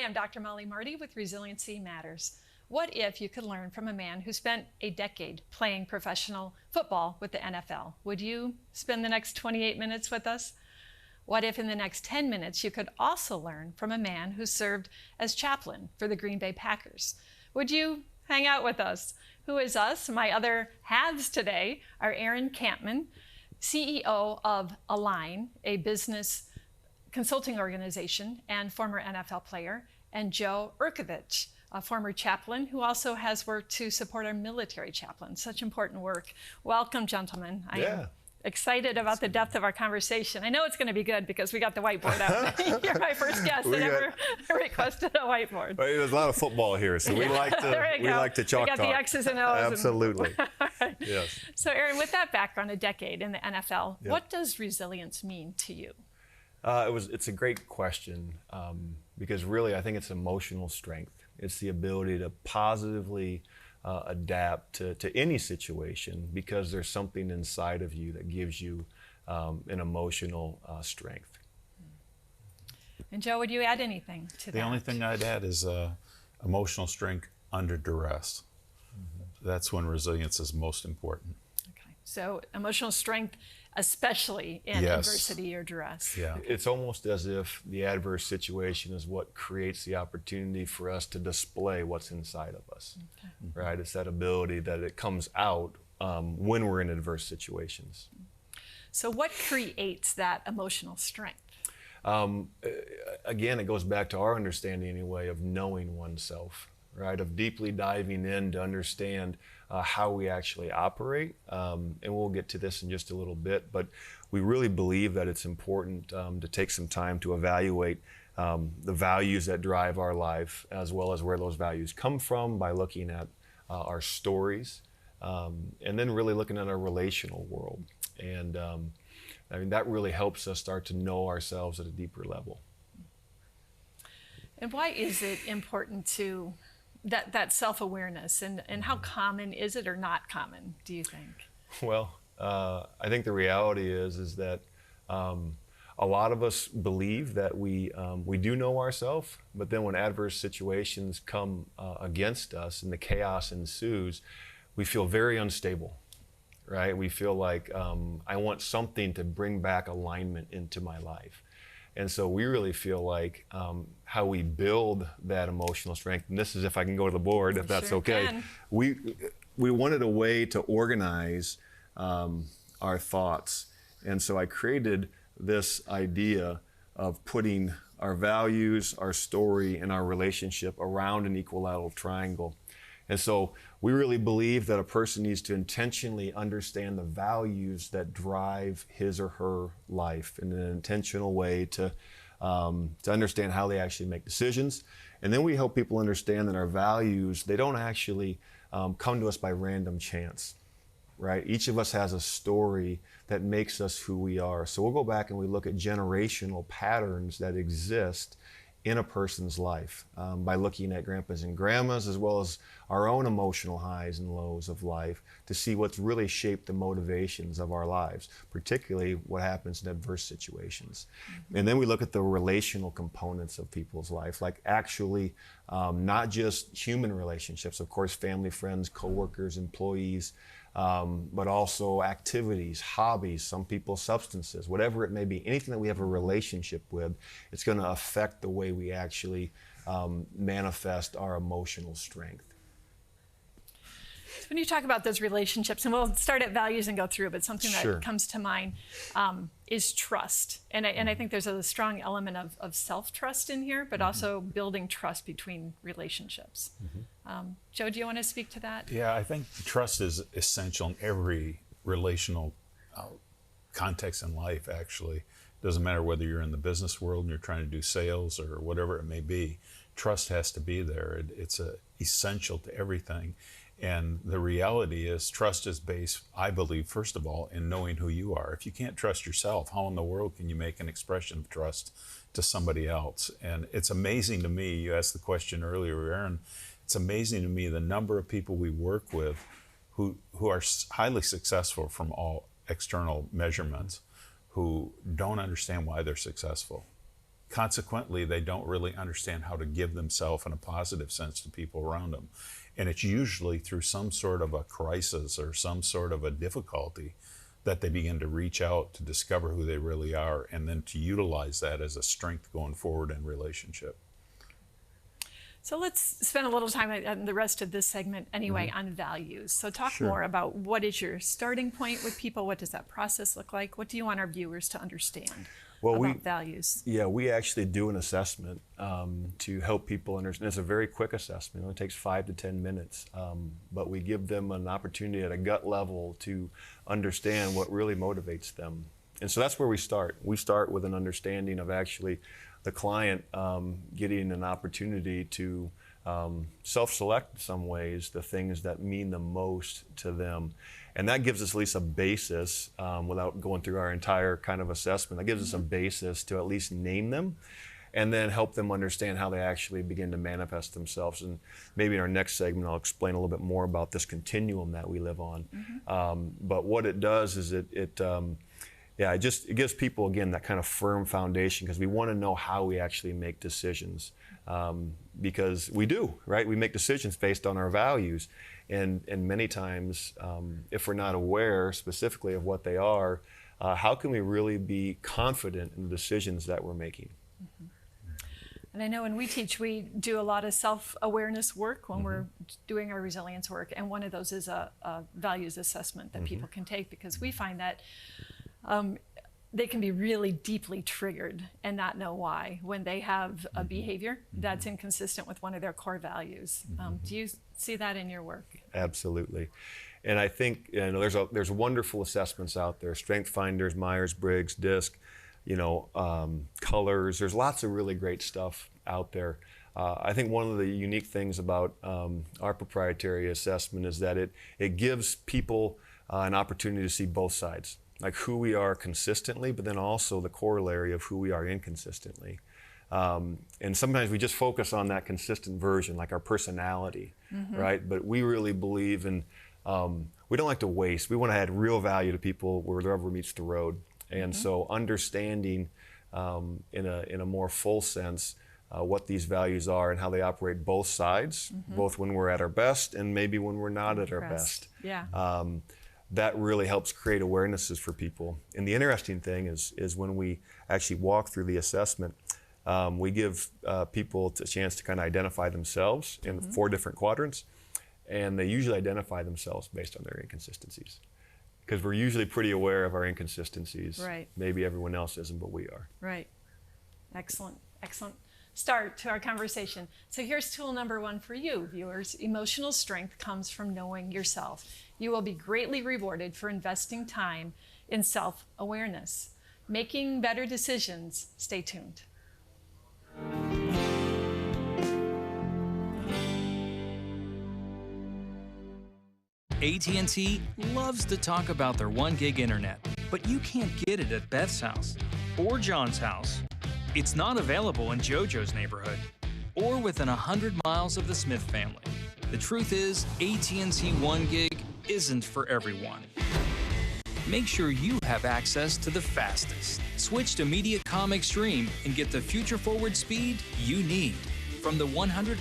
I'm Dr. Mollie Marti with Resiliency Matters. What if you could learn from a man who spent a decade playing professional football with the NFL? Would you spend the next 28 minutes with us? What if in the next 10 minutes you could also learn from a man who served as chaplain for the Green Bay Packers? Would you hang out with us? Who is us? My other halves today are Aaron Kampman, CEO of Align, a business consulting organization and former NFL player, and Joe Urcavich, a former chaplain who also has worked to support our military chaplains. Such important work. Welcome, gentlemen. I am excited about the depth of our conversation. I know it's going to be good because we got the whiteboard out. You're my first guest that ever requested a whiteboard. Well, there's a lot of football here, so we like to chalk talk. We got the X's and O's. Absolutely. Right. Yes. So, Aaron, with that background, a decade in the NFL, what does resilience mean to you? It's a great question because really I think it's emotional strength. It's the ability to positively adapt to any situation because there's something inside of you that gives you an emotional strength. And Joe, would you add anything to that? The only thing I'd add is emotional strength under duress. That's when resilience is most important. Okay, so emotional strength, especially in adversity or duress. Yeah. It's almost as if the adverse situation is what creates the opportunity for us to display what's inside of us, right? It's that ability that it comes out when we're in adverse situations. So what creates that emotional strength? Again, it goes back to our understanding anyway of knowing oneself, right? Of deeply diving in to understand how we actually operate. And we'll get to this in just a little bit, but we really believe that it's important to take some time to evaluate the values that drive our life, as well as where those values come from by looking at our stories, and then really looking at our relational world. And I mean, that really helps us start to know ourselves at a deeper level. And why is it important to that self-awareness, and how common is it or not common, do you think? Well, I think the reality is that a lot of us believe that we do know ourselves, but then when adverse situations come against us and the chaos ensues, we feel very unstable, right? We feel like I want something to bring back alignment into my life. And so we really feel like how we build that emotional strength, and this is if I can go to the board, if that's okay. We wanted a way to organize our thoughts. And so I created this idea of putting our values, our story, and our relationship around an equilateral triangle. And so we really believe that a person needs to intentionally understand the values that drive his or her life in an intentional way to understand how they actually make decisions. And then we help people understand that our values, they don't actually come to us by random chance, right? Each of us has a story that makes us who we are. So we'll go back and we look at generational patterns that exist in a person's life by looking at grandpas and grandmas, as well as our own emotional highs and lows of life, to see what's really shaped the motivations of our lives, particularly what happens in adverse situations. And then we look at the relational components of people's life, like actually not just human relationships, of course, family, friends, coworkers, employees, but also activities, hobbies, some people substances, whatever it may be, anything that we have a relationship with, it's going to affect the way we actually manifest our emotional strength. So when you talk about those relationships, and we'll start at values and go through, but something that comes to mind is trust. And I think there's a strong element of self-trust in here, but also building trust between relationships. Joe, do you want to speak to that? Yeah, I think trust is essential in every relational context in life, actually. Doesn't matter whether you're in the business world and you're trying to do sales or whatever it may be. Trust has to be there. It's essential to everything. And the reality is trust is based, I believe, first of all, in knowing who you are. If you can't trust yourself, how in the world can you make an expression of trust to somebody else? And it's amazing to me, you asked the question earlier, Aaron, it's amazing to me the number of people we work with who are highly successful from all external measurements, who don't understand why they're successful. Consequently, they don't really understand how to give themselves in a positive sense to people around them. And it's usually through some sort of a crisis or some sort of a difficulty that they begin to reach out to discover who they really are, and then to utilize that as a strength going forward in relationship. So let's spend a little time in the rest of this segment anyway on values. So talk more about what is your starting point with people? What does that process look like? What do you want our viewers to understand about values? Yeah, we actually do an assessment to help people understand. It's a very quick assessment. It only takes 5 to 10 minutes, but we give them an opportunity at a gut level to understand what really motivates them. And so that's where we start. We start with an understanding of actually the client getting an opportunity to self-select in some ways the things that mean the most to them. And that gives us at least a basis, without going through our entire kind of assessment, that gives us a basis to at least name them and then help them understand how they actually begin to manifest themselves. And maybe in our next segment, I'll explain a little bit more about this continuum that we live on. But what it does is it gives people, again, that kind of firm foundation, because we want to know how we actually make decisions. Because we do, right? We make decisions based on our values. And many times, if we're not aware specifically of what they are, how can we really be confident in the decisions that we're making? And I know when we teach, we do a lot of self-awareness work when we're doing our resilience work. And one of those is a values assessment that people can take, because we find that they can be really deeply triggered and not know why when they have a behavior that's inconsistent with one of their core values. Do you see that in your work? Absolutely. And I think there's wonderful assessments out there: Strength Finders, Myers-Briggs, DISC, Colors. There's lots of really great stuff out there. I think one of the unique things about our proprietary assessment is that it gives people an opportunity to see both sides, like who we are consistently, but then also the corollary of who we are inconsistently. And sometimes we just focus on that consistent version, like our personality, right? But we really believe in, we don't like to waste. We want to add real value to people where the rubber meets the road. And so understanding in a more full sense what these values are and how they operate both sides, both when we're at our best and maybe when we're not at our best. Yeah. That really helps create awarenesses for people. And the interesting thing is when we actually walk through the assessment, we give people a chance to kind of identify themselves in 4 different quadrants, and they usually identify themselves based on their inconsistencies, because we're usually pretty aware of our inconsistencies. Right. Maybe everyone else isn't, but we are. Right. Excellent. Excellent start to our conversation. So here's tool number 1 for you, viewers. Emotional strength comes from knowing yourself. You will be greatly rewarded for investing time in self-awareness. Making better decisions. Stay tuned. AT&T loves to talk about their 1 gig internet, but you can't get it at Beth's house or John's house. It's not available in JoJo's neighborhood or within 100 miles of the Smith family. The truth is, AT&T 1 gig isn't for everyone. Make sure you have access to the fastest. Switch to Mediacom Extreme and get the future-forward speed you need from the 100%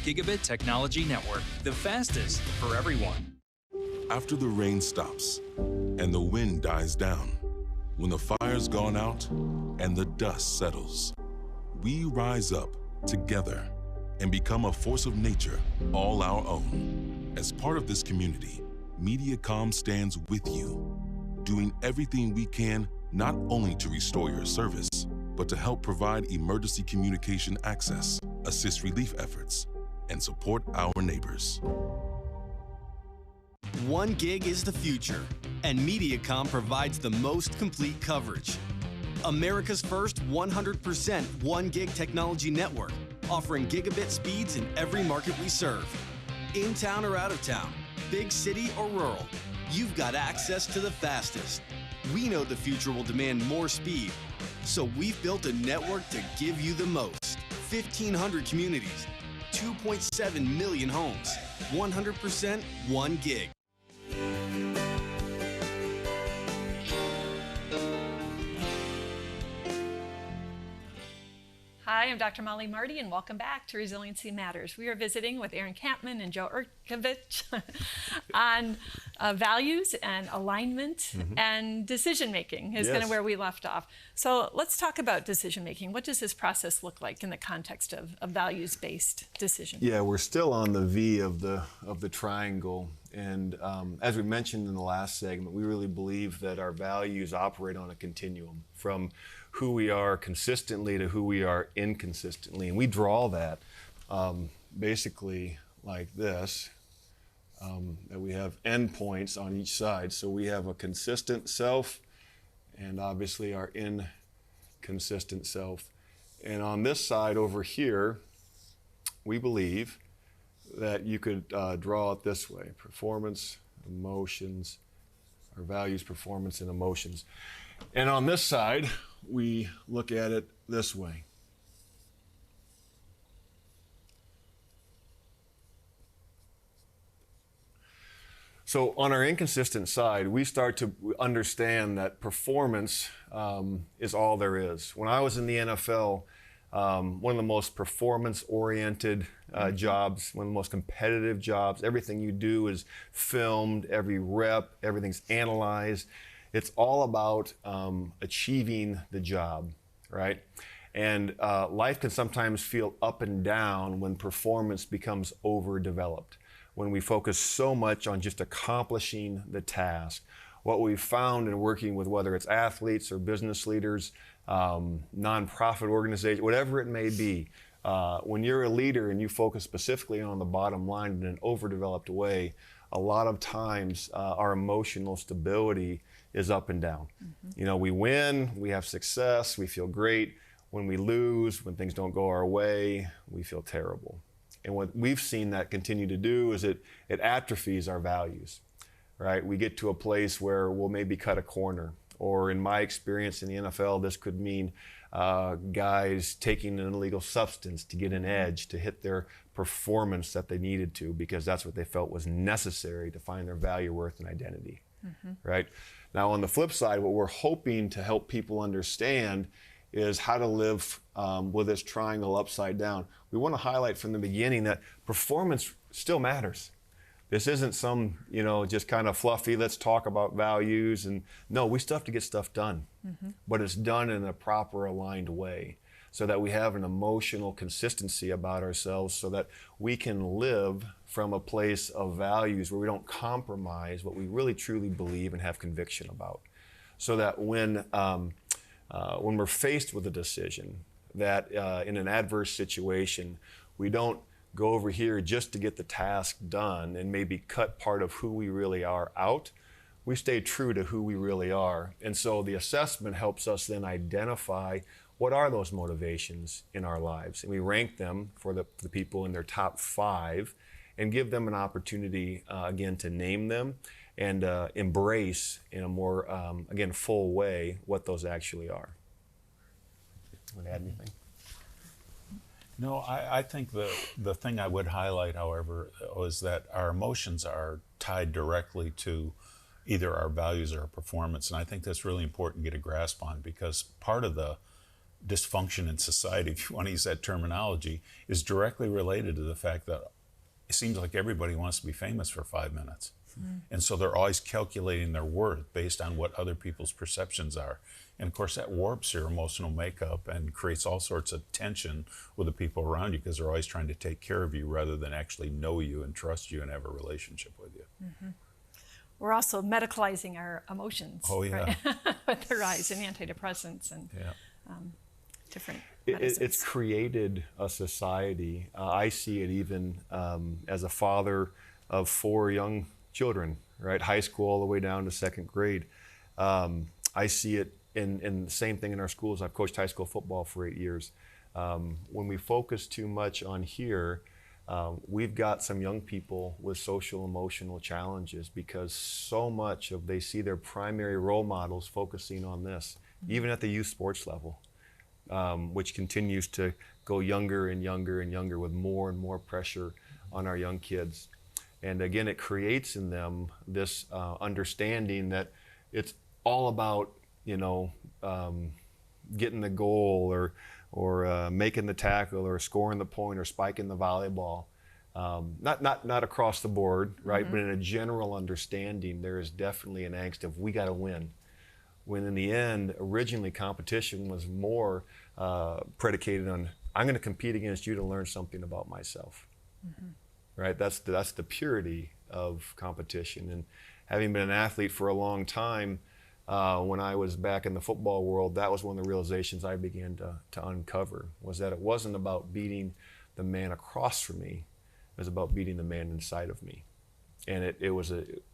gigabit technology network, the fastest for everyone. After the rain stops and the wind dies down, when the fire's gone out and the dust settles, we rise up together and become a force of nature all our own. As part of this community, Mediacom stands with you, doing everything we can not only to restore your service, but to help provide emergency communication access, assist relief efforts, and support our neighbors. 1 gig is the future, and Mediacom provides the most complete coverage. America's first 100% 1 gig technology network, offering gigabit speeds in every market we serve. In town or out of town, big city or rural, you've got access to the fastest. We know the future will demand more speed, so we've built a network to give you the most. 1,500 communities, 2.7 million homes, 100% 1 gig. Hi, I'm Dr. Mollie Marti, and welcome back to Resiliency Matters. We are visiting with Aaron Kampman and Joe Urcavich on values and alignment and decision making is kind of where we left off. So let's talk about decision making. What does this process look like in the context of values-based decision? Yeah, we're still on the V of the triangle. And as we mentioned in the last segment, we really believe that our values operate on a continuum from who we are consistently to who we are inconsistently. And we draw that basically like this, that we have endpoints on each side. So we have a consistent self and obviously our inconsistent self. And on this side over here, we believe that you could draw it this way: performance, emotions, our values, performance, and emotions. And on this side, we look at it this way. So on our inconsistent side, we start to understand that performance is all there is. When I was in the NFL, one of the most performance-oriented jobs, one of the most competitive jobs. Everything you do is filmed, every rep, everything's analyzed. It's all about achieving the job, right? And life can sometimes feel up and down when performance becomes overdeveloped, when we focus so much on just accomplishing the task. What we've found in working with, whether it's athletes or business leaders, nonprofit organizations, whatever it may be, when you're a leader and you focus specifically on the bottom line in an overdeveloped way, a lot of times our emotional stability is up and down. You know, we win, we have success, we feel great. When we lose, when things don't go our way, we feel terrible. And what we've seen that continue to do is it atrophies our values, right? We get to a place where we'll maybe cut a corner. Or in my experience in the NFL, this could mean guys taking an illegal substance to get an edge, to hit their performance that they needed to, because that's what they felt was necessary to find their value, worth, and identity, right? Now, on the flip side, what we're hoping to help people understand is how to live with this triangle upside down. We want to highlight from the beginning that performance still matters. This isn't some, you know, just kind of fluffy, let's talk about values. And no, we still have to get stuff done, but it's done in a proper aligned way so that we have an emotional consistency about ourselves so that we can live from a place of values where we don't compromise what we really truly believe and have conviction about. So that when we're faced with a decision, that in an adverse situation, we don't go over here just to get the task done and maybe cut part of who we really are out. We stay true to who we really are. And so the assessment helps us then identify what are those motivations in our lives. And we rank them for the people in their top 5 and give them an opportunity, again, to name them and embrace in a more, again, full way what those actually are. Want to add anything? No, I think the thing I would highlight, however, is that our emotions are tied directly to either our values or our performance. And I think that's really important to get a grasp on, because part of the dysfunction in society, if you want to use that terminology, is directly related to the fact that it seems like everybody wants to be famous for 5 minutes. And so they're always calculating their worth based on what other people's perceptions are. And of course that warps your emotional makeup and creates all sorts of tension with the people around you, because they're always trying to take care of you rather than actually know you and trust you and have a relationship with you. We're also medicalizing our emotions. Oh, yeah. Right? With the rise in antidepressants and different medicines. It's created a society. I see it even as a father of 4 young children, right? High school all the way down to 2nd grade. I see it in the same thing in our schools. I've coached high school football for 8 years. When we focus too much on here, we've got some young people with social emotional challenges because so much of they see their primary role models focusing on this, even at the youth sports level, which continues to go younger and younger and younger with more and more pressure on our young kids. And again, it creates in them this understanding that it's all about, you know, getting the goal or making the tackle or scoring the point or spiking the volleyball. Not across the board, right? But in a general understanding, there is definitely an angst of we got to win. When in the end, originally competition was more predicated on I'm going to compete against you to learn something about myself, right? That's the purity of competition. And having been an athlete for a long time, when I was back in the football world, that was one of the realizations I began to uncover, was that it wasn't about beating the man across from me. It was about beating the man inside of me. And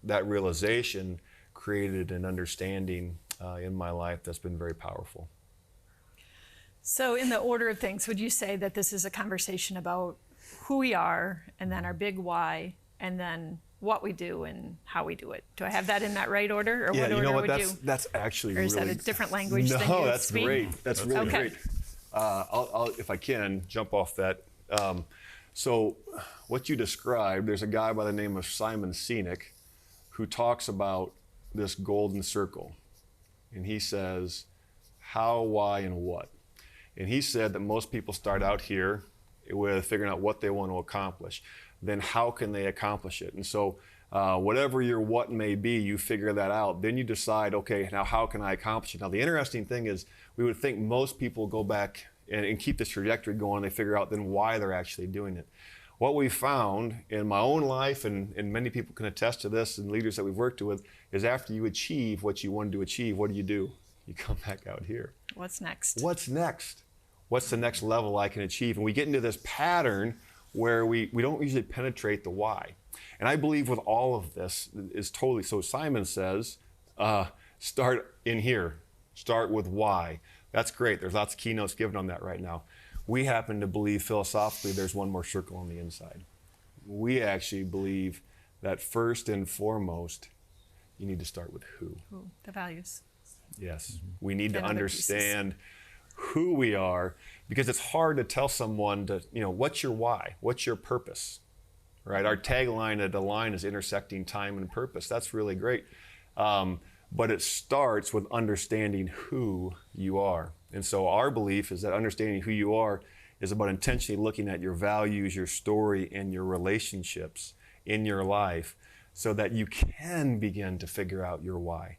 that realization created an understanding in my life that's been very powerful. So in the order of things, would you say that this is a conversation about who we are, and then our big why, and then what we do and how we do it? Do I have that in that right order? Or Yeah, what you know order what, would that's actually or really... is that a different language than you No, that's speak? great. That's really okay. great. I'll, if I can, jump off that. So what you described, there's a guy by the name of Simon Sinek who talks about this golden circle. And he says, how, why, and what. And he said that most people start out here with figuring out what they want to accomplish. Then how can they accomplish it? And so whatever your what may be, you figure that out. Then you decide, okay, now how can I accomplish it? Now the interesting thing is we would think most people go back and keep this trajectory going. They figure out then why they're actually doing it. What we found in my own life, and many people can attest to this, and leaders that we've worked with, is after you achieve what you wanted to achieve, what do? You come back out here. What's next? What's next? What's the next level I can achieve? And we get into this pattern where we don't usually penetrate the why. And I believe with all of this is totally, so Simon says, start in here, start with why. That's great. There's lots of keynotes given on that right now. We happen to believe philosophically there's one more circle on the inside. We actually believe that first and foremost, you need to start with who. Who, the values. Yes, we need to And other understand who we are, because it's hard to tell someone to, what's your why? What's your purpose? Right? Our tagline at Align is intersecting time and purpose. That's really great. But it starts with understanding who you are. And so our belief is that understanding who you are is about intentionally looking at your values, your story, and your relationships in your life so that you can begin to figure out your why.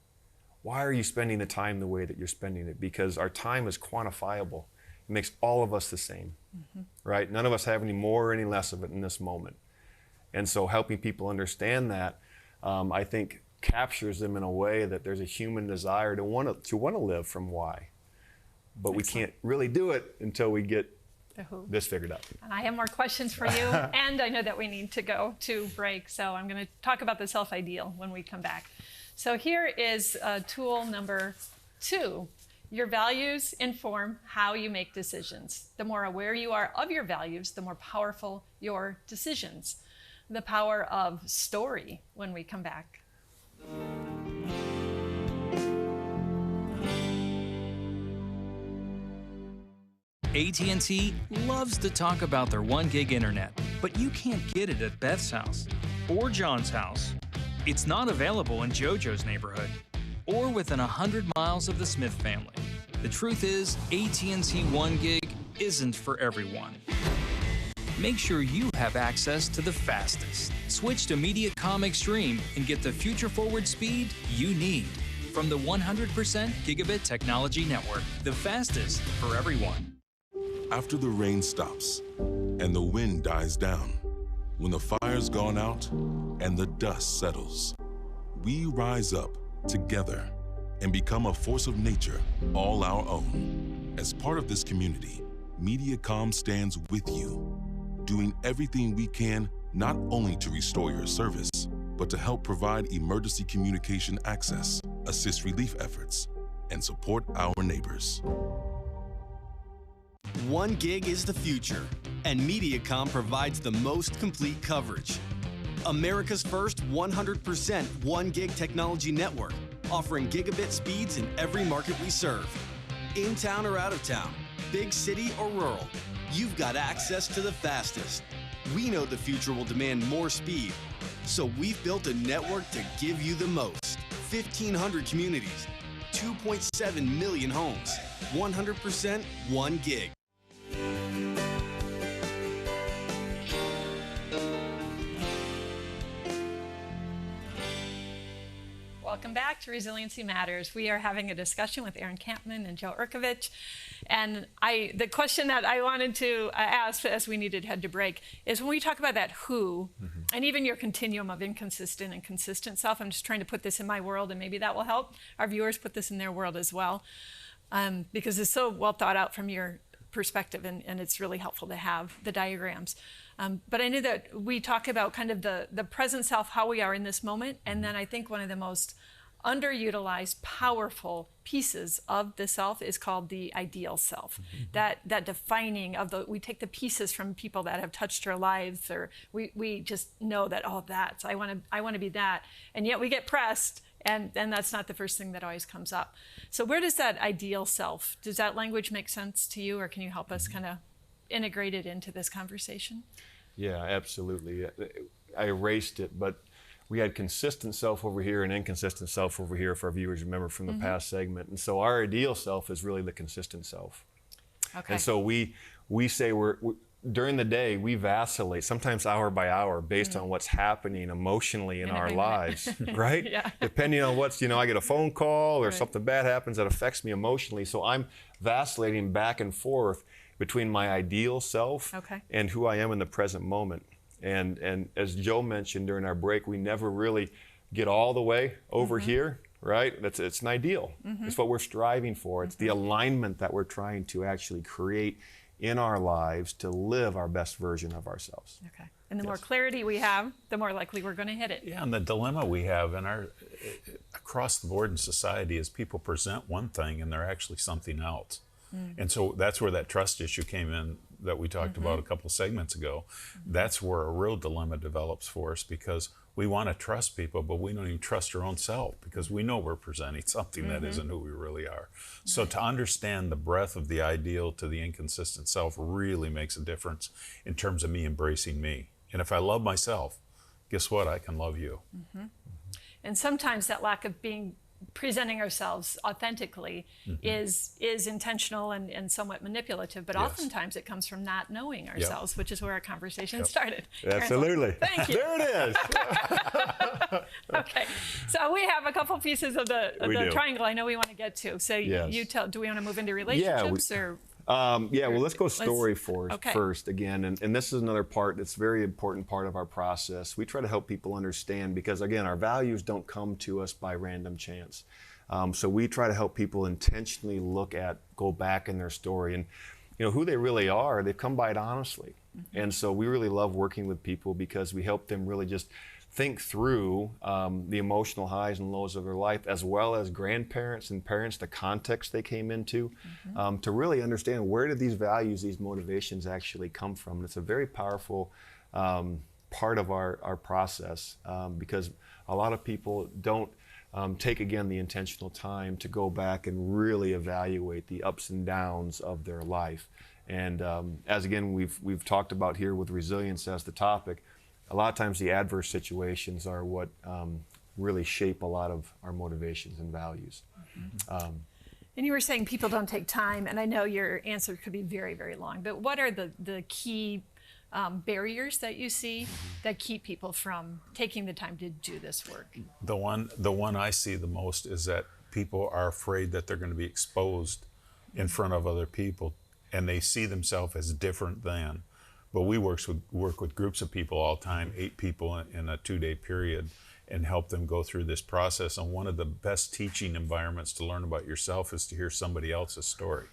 Why are you spending the time the way that you're spending it? Because our time is quantifiable. It makes all of us the same, right? None of us have any more or any less of it in this moment. And so helping people understand that, I think, captures them in a way that there's a human desire to want to live from why. But we can't really do it until we get this figured out. And I have more questions for you, and I know that we need to go to break, so I'm going to talk about the self-ideal when we come back. So here is tool number 2. Your values inform how you make decisions. The more aware you are of your values, the more powerful your decisions. The power of story when we come back. AT&T loves to talk about their 1 gig internet, but you can't get it at Beth's house or John's house. It's not available in JoJo's neighborhood or within 100 miles of the Smith family. The truth is, AT&T 1 gig isn't for everyone. Make sure you have access to the fastest. Switch to Mediacom Extreme and get the future-forward speed you need from the 100% gigabit technology network, the fastest for everyone. After the rain stops and the wind dies down, when the fire's gone out and the dust settles, we rise up together and become a force of nature all our own. As part of this community, Mediacom stands with you, doing everything we can not only to restore your service, but to help provide emergency communication access, assist relief efforts, and support our neighbors. 1 gig is the future, and Mediacom provides the most complete coverage. America's first 100% 1 gig technology network, offering gigabit speeds in every market we serve. In town or out of town, big city or rural, you've got access to the fastest. We know the future will demand more speed, so we've built a network to give you the most. 1,500 communities, 2.7 million homes, 100% 1 gig. Welcome back to Resiliency Matters. We are having a discussion with Aaron Kampman and Joe Urcavich. And the question that I wanted to ask as we had to break is when we talk about that who, and even your continuum of inconsistent and consistent self, I'm just trying to put this in my world, and maybe that will help our viewers put this in their world as well, because it's so well thought out from your perspective, and it's really helpful to have the diagrams. But I knew that we talk about kind of the present self, how we are in this moment, and then I think one of the most underutilized, powerful pieces of the self is called the ideal self. That defining of we take the pieces from people that have touched our lives, or we just know that, oh, I want to be that, and yet we get pressed. And that's not the first thing that always comes up. So where does that ideal self, does that language make sense to you, or can you help us kind of integrate it into this conversation? Yeah, absolutely. I erased it, but we had consistent self over here and inconsistent self over here, if our viewers remember from the past segment. And so our ideal self is really the consistent self. Okay. And so we say during the day, we vacillate, sometimes hour by hour, based on what's happening emotionally in our lives, right? Yeah. Depending on I get a phone call or something bad happens that affects me emotionally. So I'm vacillating back and forth between my ideal self and who I am in the present moment. And as Joe mentioned during our break, we never really get all the way over here, right? It's an ideal. It's what we're striving for. It's the alignment that we're trying to actually create in our lives to live our best version of ourselves. Okay. And the more clarity we have, the more likely we're going to hit it. Yeah, and the dilemma we have across the board in society is people present one thing and they're actually something else. And so that's where that trust issue came in that we talked about a couple of segments ago. That's where a real dilemma develops for us, because we want to trust people, but we don't even trust our own self, because we know we're presenting something that isn't who we really are. So to understand the breadth of the ideal to the inconsistent self really makes a difference in terms of me embracing me. And if I love myself, guess what? I can love you. And sometimes that lack of presenting ourselves authentically is intentional and somewhat manipulative, but oftentimes it comes from not knowing ourselves, which is where our conversation started. Absolutely. Thank you. There it is. Okay, so we have a couple pieces of the triangle I know we want to get to. So you tell, do we want to move into relationships or? Well, let's go story first again. And this is another part that's a very important part of our process. We try to help people understand, because again, our values don't come to us by random chance. So we try to help people intentionally go back in their story and who they really are. They've come by it honestly. And so we really love working with people because we help them really just think through the emotional highs and lows of their life, as well as grandparents and parents, the context they came into, to really understand where did these values, these motivations actually come from. And it's a very powerful part of our process, because a lot of people don't take, again, the intentional time to go back and really evaluate the ups and downs of their life. And as again, we've talked about here with resilience as the topic, a lot of times the adverse situations are what really shape a lot of our motivations and values. And you were saying people don't take time, and I know your answer could be very, very long, but what are the key barriers that you see that keep people from taking the time to do this work? The one I see the most is that people are afraid that they're going to be exposed in front of other people, and they see themselves as different than. But we work with groups of people all the time, 8 people in a 2-day period, and help them go through this process. And one of the best teaching environments to learn about yourself is to hear somebody else's story,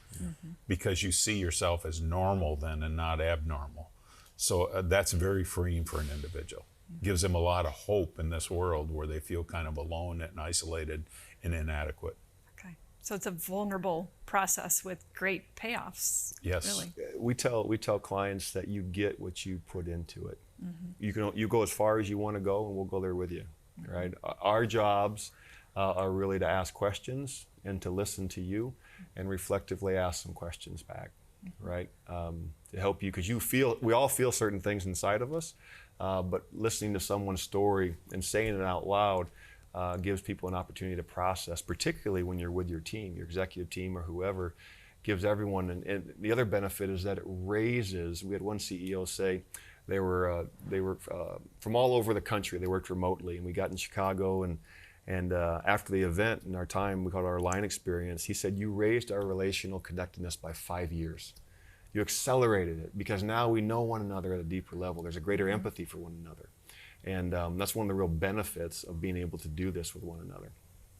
because you see yourself as normal then and not abnormal. So that's very freeing for an individual. Gives them a lot of hope in this world where they feel kind of alone and isolated and inadequate. Okay, so it's a vulnerable process with great payoffs. Yes. Really. We tell clients that you get what you put into it. You go as far as you want to go, and we'll go there with you. Right? Our jobs are really to ask questions and to listen to you, and reflectively ask some questions back. Right? To help you, because we all feel certain things inside of us, but listening to someone's story and saying it out loud gives people an opportunity to process, particularly when you're with your team, your executive team or whoever, gives everyone. And the other benefit is that it raises. We had one CEO say they were from all over the country. They worked remotely, and we got in Chicago, and And after the event and our time, we called it our line experience, he said, you raised our relational connectedness by 5 years. You accelerated it because now we know one another at a deeper level. There's a greater empathy for one another. And that's one of the real benefits of being able to do this with one another.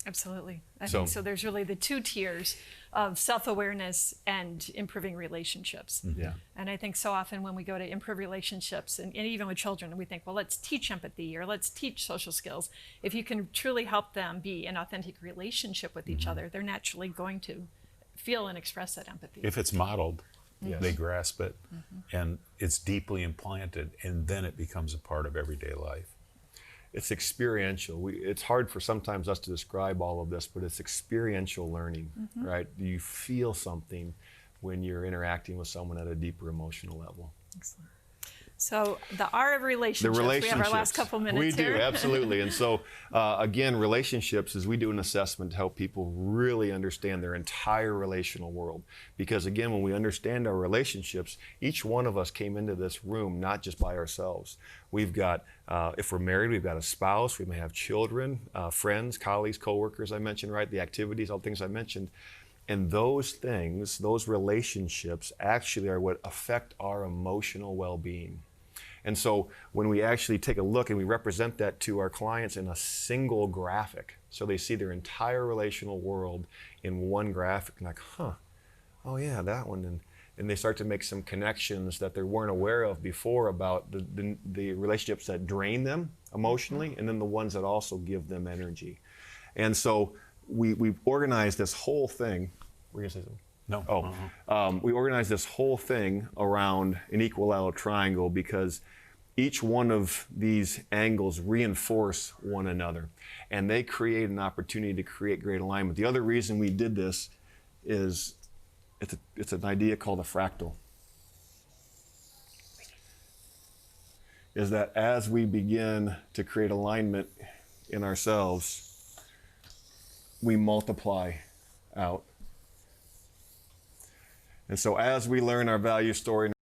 Absolutely. I think so. There's really the two tiers of self-awareness and improving relationships. Yeah. And I think so often when we go to improve relationships, and even with children, we think, well, let's teach empathy or let's teach social skills. If you can truly help them be in authentic relationship with each other, they're naturally going to feel and express that empathy. If it's modeled, Yes. they grasp it, and it's deeply implanted, and then it becomes a part of everyday life. It's experiential. It's hard for sometimes us to describe all of this, but it's experiential learning, right? You feel something when you're interacting with someone at a deeper emotional level. Excellent. So the R of relationships. We have our last couple minutes here. We do, absolutely. And so, again, relationships is we do an assessment to help people really understand their entire relational world. Because, again, when we understand our relationships, each one of us came into this room not just by ourselves. We've got, if we're married, we've got a spouse, we may have children, friends, colleagues, coworkers, I mentioned, right? The activities, all the things I mentioned. And those things, those relationships actually are what affect our emotional well-being. And so when we actually take a look and we represent that to our clients in a single graphic, so they see their entire relational world in one graphic, like, oh yeah, that one. And they start to make some connections that they weren't aware of before about the relationships that drain them emotionally, and then the ones that also give them energy. And so we've organized this whole thing. Were you gonna say something? No. We organized this whole thing around an equilateral triangle because each one of these angles reinforce one another, and they create an opportunity to create great alignment. The other reason we did this is it's an idea called a fractal. Is that as we begin to create alignment in ourselves, we multiply out. And so as we learn our value story and